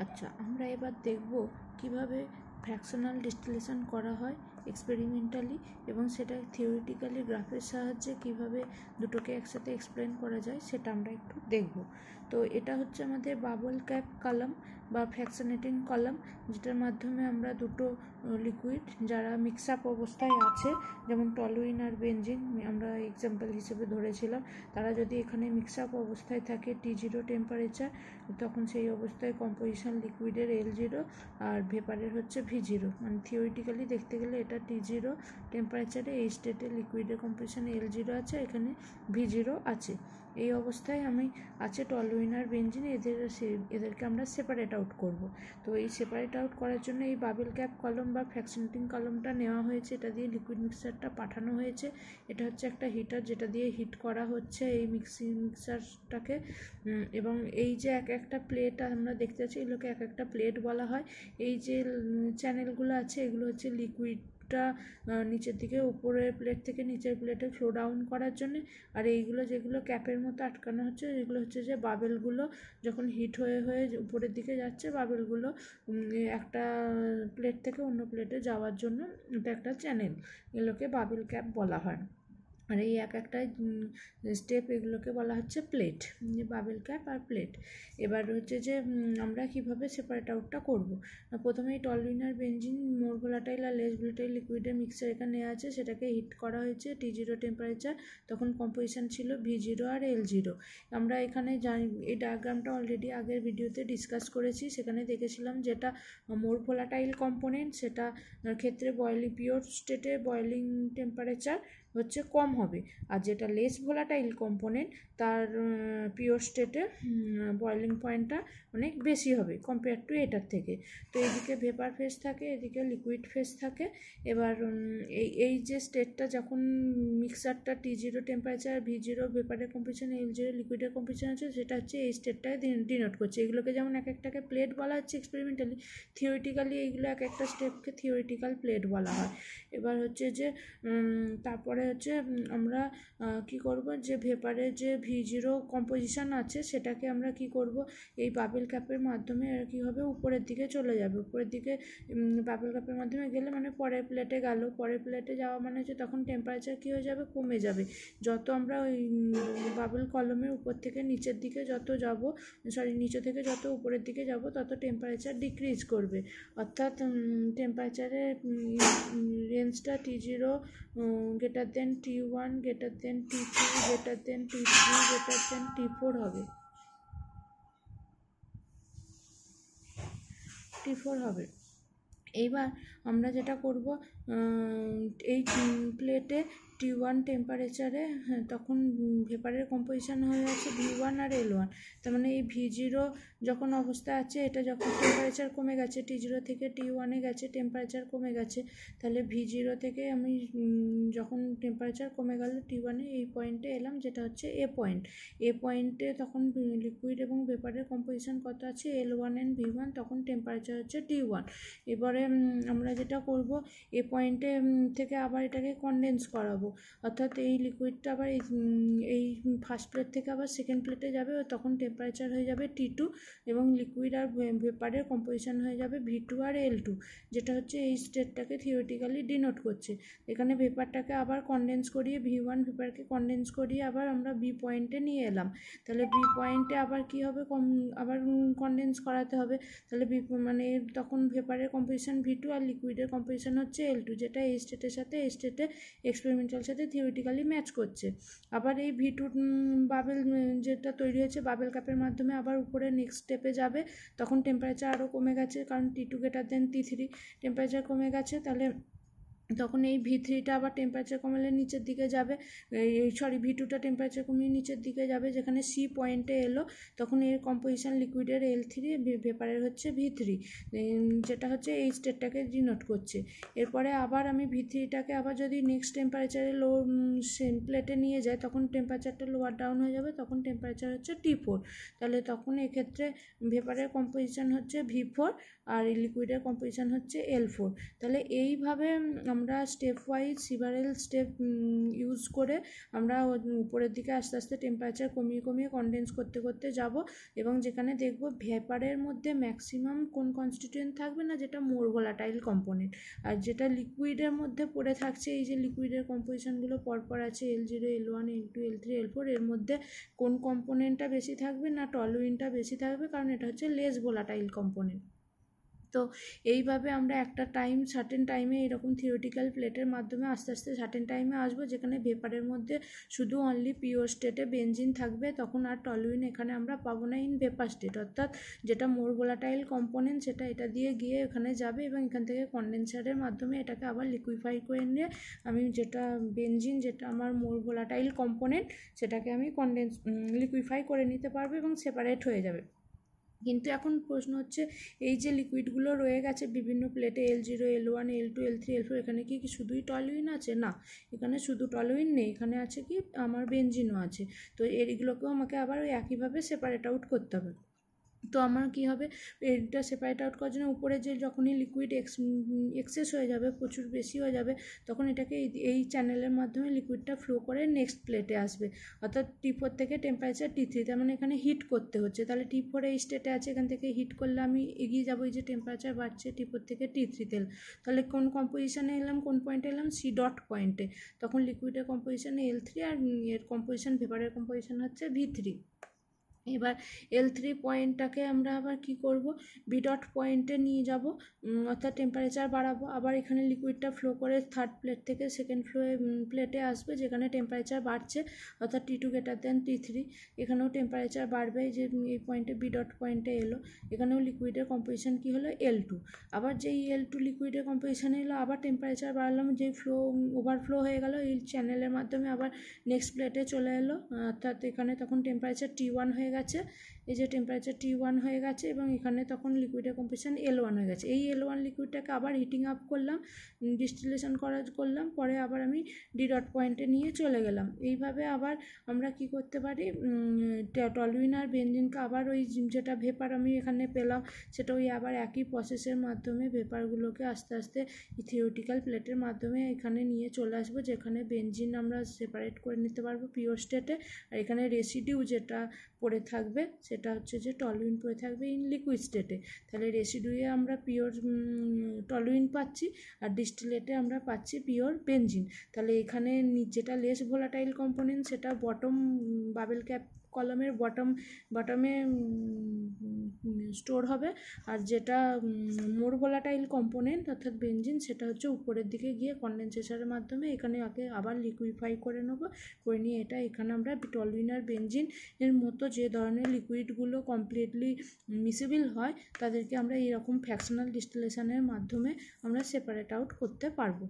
আচ্ছা, আমরা এবার দেখব কিভাবে ফ্র্যাকশনাল ডিস্টিলেশন করা হয় এক্সপেরিমেন্টালি, এবং সেটা থিওরিটিক্যালি গ্রাফের সাহায্যে কিভাবে দুটোকে একসাথে এক্সপ্লেন করা যায় সেটা আমরা একটু দেখব। তো এটা হচ্ছে আমাদের বাবল ক্যাপ কলাম বা ফ্র্যাকশনেটিং কলাম, যেটার মাধ্যমে আমরা দুটো লিকুইড যারা মিক্স আপ অবস্থায় আছে, যেমন টলুইন আর বেনজিন আমরা এক্সাম্পল হিসেবে ধরেছিলাম, তারা যদি এখানে মিক্স আপ অবস্থায় থাকে T0 টেম্পারেচার, তখন সেই অবস্থায় কম্পোজিশন লিকুইডের L0 আর ভেপারের হচ্ছে V0। মানে থিওরিটিক্যালি দেখতে গেলে এটা T0 টেম্পারেচারে এই স্টেটে লিকুইডের কম্পোজিশন L0 আছে, এখানে V0 আছে। এই অবস্থায় আমি আছে টলুইন আর বেনজিন, এদেরকে আমরা সেপারেট আউট করব। তো এই সেপারেট আউট করার জন্য এই বাবেল ক্যাপ কলম বা ফ্র্যাকশনেটিং কলমটা নেওয়া হয়েছে, এটা দিয়ে লিকুইড মিক্সারটা পাঠানো হয়েছে। এটা হচ্ছে একটা হিটার যেটা দিয়ে হিট করা হচ্ছে এই মিক্সারটাকে, এবং এই যে এক একটা প্লেট আমরা দেখতে পাচ্ছি, এগুলোকে এক একটা প্লেট বলা হয়। এই যে চ্যানেলগুলো আছে এগুলো হচ্ছে লিকুইডটা নিচের দিকে উপরের প্লেট থেকে নিচের প্লেটে ফ্লো ডাউন করার জন্য, আর এইগুলো যেগুলো ক্যাপের মতো আটকানো হচ্ছে এগুলো হচ্ছে যে বাবেলগুলো যখন হিট হয়ে হয়ে উপরের দিকে যাচ্ছে, বাবেলগুলো একটা প্লেট থেকে অন্য প্লেটে যাওয়ার জন্য এটা একটা চ্যানেল, এগুলোকে বাবেল ক্যাপ বলা হয়। আর এই এক একটা স্টেপ এগুলোকে বলা হচ্ছে প্লেট, বাবেল ক্যাপ আর প্লেট। এবার হচ্ছে যে আমরা কিভাবে সেপারেট আউটটা করব। প্রথমেই টলুইন আর বেনজিন মোর ভোলাটাইল আর লেস ভোলাটাইল লিকুইডের মিক্সার এখানে আছে, সেটাকে হিট করা হয়েছে T0 টেম্পারেচার, তখন কম্পোজিশন ছিল V0 আর L0। আমরা এখানে জানি এই ডায়াগ্রামটা অলরেডি আগের ভিডিওতে ডিসকাস করেছি, সেখানে দেখেছিলাম যেটা মোর ভোলাটাইল কম্পোনেন্ট, সেটা ক্ষেত্রে পিওর স্টেটে বয়েলিং টেম্পারেচার হচ্ছে কম হবে, আর যেটা লেস ভোলাটাইল কম্পোনেন্ট তার পিওর স্টেটে বয়েলিং পয়েন্টটা অনেক বেশি হবে কম্পেয়ার টু এটার থেকে। তো এদিকে ভেপার ফেজ থাকে, এদিকে লিকুইড ফেজ থাকে। এবার এই যে স্টেটটা যখন মিক্সারটা T0 টেম্পারেচার, V0 ভেপারের কম্পোজিশন, L0 লিকুইডের কম্পোজিশন আছে, সেটা হচ্ছে এই স্টেটটাকে ডিনোট করছে। এগুলোকে যেমন এক একটাকে প্লেট বলা হচ্ছে এক্সপেরিমেন্টালি, থিওরিটিক্যালি এইগুলো এক একটা স্টেপকে থিওরিটিক্যাল প্লেট বলা হয়। এবার হচ্ছে যে তারপরে হচ্ছে আমরা কি করব, যে ভেপারের যে V0 কম্পোজিশন আছে সেটাকে আমরা কি করব, এই বাবেল ক্যাপের মাধ্যমে আর কি হবে উপরের দিকে চলে যাবে। উপরের দিকে বাবেল ক্যাপের মাধ্যমে গেলে মানে পরের প্লেটে গেল, পরের প্লেটে যাওয়া মানে হচ্ছে তখন টেম্পারেচার কী হয়ে যাবে, কমে যাবে। যত আমরা ওই বাবেল কলমের উপর থেকে নিচের দিকে যত যাব, নিচে থেকে যত উপরের দিকে যাব, তত টেম্পারেচার ডিক্রিজ করবে। অর্থাৎ টেম্পারেচারের রেঞ্জটা T0 greater than T1 greater than T2 greater than T3 greater than T4 হবে, T4 হবে। এইবার আমরা যেটা করব, এই প্লেটে T1 টেম্পারেচারে তখন ভেপারের কম্পোজিশন হয়ে আছে V1 আর L1, তার মানে এই V0 যখন অবস্থা আছে, এটা যখন টেম্পারেচার কমে গেছে T0 থেকে T1-এ গেছে, টেম্পারেচার কমে গেছে, তাহলে V0 থেকে আমি যখন টেম্পারেচার কমে গেল T1-এ এই পয়েন্টে এলাম, যেটা হচ্ছে এ পয়েন্ট। এ পয়েন্টে তখন লিকুইড এবং ভেপারের কম্পোজিশন কত আছে L1 and V1, তখন টেম্পারেচার হচ্ছে T1। এবারে আমরা যেটা করব, এ পয়েন্টে থেকে আবার এটাকে কনডেন্স করাবো, অর্থাৎ এই লিকুইডটা আবার এই ফার্স্ট প্লেট থেকে আবার সেকেন্ড প্লেটে যাবে, তখন টেম্পারেচার হয়ে যাবে T2, এবং লিকুইড আর ভেপারের কম্পোজিশন হয়ে যাবে V2 আর L2, যেটা হচ্ছে এই স্টেটটাকে থিওরিটিক্যালি ডিনোট করছে। এখানে ভেপারটাকে আবার কনডেন্স করিয়ে V1 ভেপারকে কনডেন্স করিয়ে আবার আমরা বি পয়েন্টে নিয়ে এলাম, তাহলে বি পয়েন্টে আবার কি হবে, আবার কনডেন্স করাতে হবে, তাহলে মানে তখন ভেপারের কম্পোজিশন V2 আর লিকুইডের কম্পোজিশন হচ্ছে L2, যেটা এই স্টেটের সাথে এই স্টেটে এক্সপেরিমেন্টাল সাথে থিওরিটিক্যালি ম্যাচ করছে। আবার এই V2 বাবেল যেটা তৈরি হয়েছে বাবেল ক্যাপের মাধ্যমে আবার উপরে নেক্সট স্টেপে যাবে, তখন টেম্পারেচার আরও কমে গেছে, কারণ T2 greater than T3 temperature কমে গেছে, তাহলে তখন এই V3টা আবার টেম্পারেচার কমালে নিচের দিকে যাবে, V2টা টেম্পারেচার কমিয়ে নিচের দিকে যাবে, যেখানে সি পয়েন্টে এলো, তখন এর কম্পোজিশন লিকুইডের L3, ভেপারের হচ্ছে V3, যেটা হচ্ছে এই স্টেটটাকে ডিনোট করছে। এরপরে আবার আমি V3টাকে আবার যদি নেক্সট টেম্পারেচারে লো প্লেটে নিয়ে যাই, তখন টেম্পারেচারটা লোয়ার ডাউন হয়ে যাবে, তখন টেম্পারেচার হচ্ছে T4, তাহলে তখন এক্ষেত্রে ভেপারের কম্পোজিশন হচ্ছে V4 আর লিকুইডের কম্পোজিশন হচ্ছে L4। তাহলে এইভাবে আমরা স্টেপ ওয়াইজ সিভারেল স্টেপ ইউজ করে আমরা উপরের দিকে আস্তে আস্তে টেম্পারেচার কমিয়ে কমিয়ে কনডেন্স করতে করতে যাব, এবং যেখানে দেখব ভেপারের মধ্যে ম্যাক্সিমাম কোন কনস্টিটিউয়েন্ট থাকবে না, যেটা মোর ভোলাটাইল কম্পোনেন্ট, আর যেটা লিকুইডের মধ্যে পড়ে থাকছে, এই যে লিকুইডের কম্পোজিশনগুলো পরপর আছে L0, L1, L2, L3, L4, এর মধ্যে কোন কম্পোনেন্টটা বেশি থাকবে না, টলুইনটা বেশি থাকবে, কারণ এটা হচ্ছে লেস ভোলাটাইল কম্পোনেন্ট। তো এইভাবে আমরা একটা সার্টেন টাইমে এরকম থিওরিটিক্যাল প্লেটের মাধ্যমে আস্তে আস্তে সার্টেন টাইমে আসবো, যেখানে ভেপারের মধ্যে শুধু অনলি পিওর স্টেটে বেনজিন থাকবে, তখন আর টলুইন এখানে আমরা পাবো না ইন ভেপার স্টেট, অর্থাৎ যেটা মোর ভোলাটাইল কম্পোনেন্ট সেটা এটা দিয়ে গিয়ে এখানে যাবে, এবং এখান থেকে কন্ডেন্সারের মাধ্যমে এটাকে আবার লিকুইফাই করে নিয়ে আমি যেটা বেনজিন, যেটা আমার মোর ভোলাটাইল কম্পোনেন্ট, সেটাকে আমি লিকুইফাই করে নিতে পারবো এবং সেপারেট হয়ে যাবে। কিন্তু এখন প্রশ্ন হচ্ছে, এই যে লিকুইডগুলো রয়ে গেছে বিভিন্ন প্লেটে L0, L1, L2, L3, L4, এখানে কি শুধুই টলুইন আছে? না, এখানে শুধু টলুইন নেই, এখানে আছে কি আমার বেনজিনও আছে। তো এগুলোকেও আমাকে আবার ওই একইভাবে সেপারেট আউট করতে হবে। তো আমার কি হবে, এটা সেপারেট আউট করার জন্য উপরে যে যখনই লিকুইড এক্সেস হয়ে যাবে, প্রচুর বেশি হয়ে যাবে, তখন এটাকে এই চ্যানেলের মাধ্যমে লিকুইডটা ফ্লো করে নেক্সট প্লেটে আসবে, অর্থাৎ T4 থেকে টেম্পারেচার T3, তার মানে এখানে হিট করতে হচ্ছে। তাহলে T4 এই স্টেটে আছে, এখান থেকে হিট করলে আমি এগিয়ে যাবো, এই যে টেম্পারেচার বাড়ছে T4 থেকে T3 তে, তাহলে কোন কম্পোজিশনে এলাম, কোন পয়েন্টে এলাম, C ডট পয়েন্টে। তখন লিকুইডের কম্পোজিশন L3 আর এর কম্পোজিশন ভেপারের কম্পোজিশন হচ্ছে V3। এবার L3 পয়েন্টটাকে আমরা আবার কি করব, বি ডট পয়েন্টে নিয়ে যাব, অর্থাৎ টেম্পারেচার বাড়াবো। আবার এখানে লিকুইডটা ফ্লো করে থার্ড প্লেট থেকে সেকেন্ড প্লেটে আসবে, যেখানে টেম্পারেচার বাড়ছে, অর্থাৎ T2 গ্রেটার দেন T3। এখানেও টেম্পারেচার বাড়বে, যে এই পয়েন্টে বি ডট পয়েন্টে এলো, এখানেও লিকুইডের কম্পোজিশন কি হলো, L2। আবার যেই L2 লিকুইডের কম্পোজিশনে এলো, আবার টেম্পারেচার বাড়লাম, যে ওভারফ্লো হয়ে গেল এই চ্যানেলের মাধ্যমে, আবার নেক্সট প্লেটে চলে এলো, অর্থাৎ এখানে তখন টেম্পারেচার T1 হয়ে গেছে, এই যে টেম্পারেচার T1 হয়ে গেছে, এবং এখানে তখন লিকুইডের কম্পোজিশন L1 হয়ে গেছে। এই L1 লিকুইডটাকে আবার হিটিং আপ করলাম, ডিস্টিলেশন করলাম, পরে আবার আমি ডি ডট পয়েন্টে নিয়ে চলে গেলাম। এইভাবে আবার আমরা কি করতে পারি, টলুইন আর বেনজিনকে আবার ওই যেটা ভেপার আমি এখানে পেলাম, সেটা ওই আবার একই প্রসেসের মাধ্যমে ভেপারগুলোকে আস্তে আস্তে থিওরিটিক্যাল প্লেটের মাধ্যমে এখানে নিয়ে চলে আসবো, যেখানে বেনজিন আমরা সেপারেট করে নিতে পারবো পিওর স্টেটে, আর এখানে রেসিডিউ যেটা পড়ে থাকবে সেটা হচ্ছে যে টলুইন পড়ে থাকবে ইন লিকুইড স্টেটে। তাহলে রেসিডিউয়ে আমরা পিওর টলুইন পাচ্ছি, আর ডিস্টিলেটে আমরা পাচ্ছি পিওর বেনজিন। তাহলে এখানে যেটা লেস ভোলাটাইল কম্পোনেন্ট সেটা বটম বাবেল ক্যাপ কলামের বটমে স্টোর হবে, আর যেটা মোর ভোলাটাইল কম্পোনেন্ট অর্থাৎ বেনজিন, সেটা হচ্ছে উপরের দিকে গিয়ে কন্ডেনসেশনের মাধ্যমে এখানে আবার লিকুইফাই করে নেবো, করে নিয়ে এটা এখানে আমরা টলুইন আর বেনজিন এর মতো যে ধরনের লিকুইডগুলো কমপ্লিটলি মিসেবল হয়, তাদেরকে আমরা এইরকম ফ্র্যাকশনাল ডিস্টিলেশনের মাধ্যমে আমরা সেপারেট আউট করতে পারবো।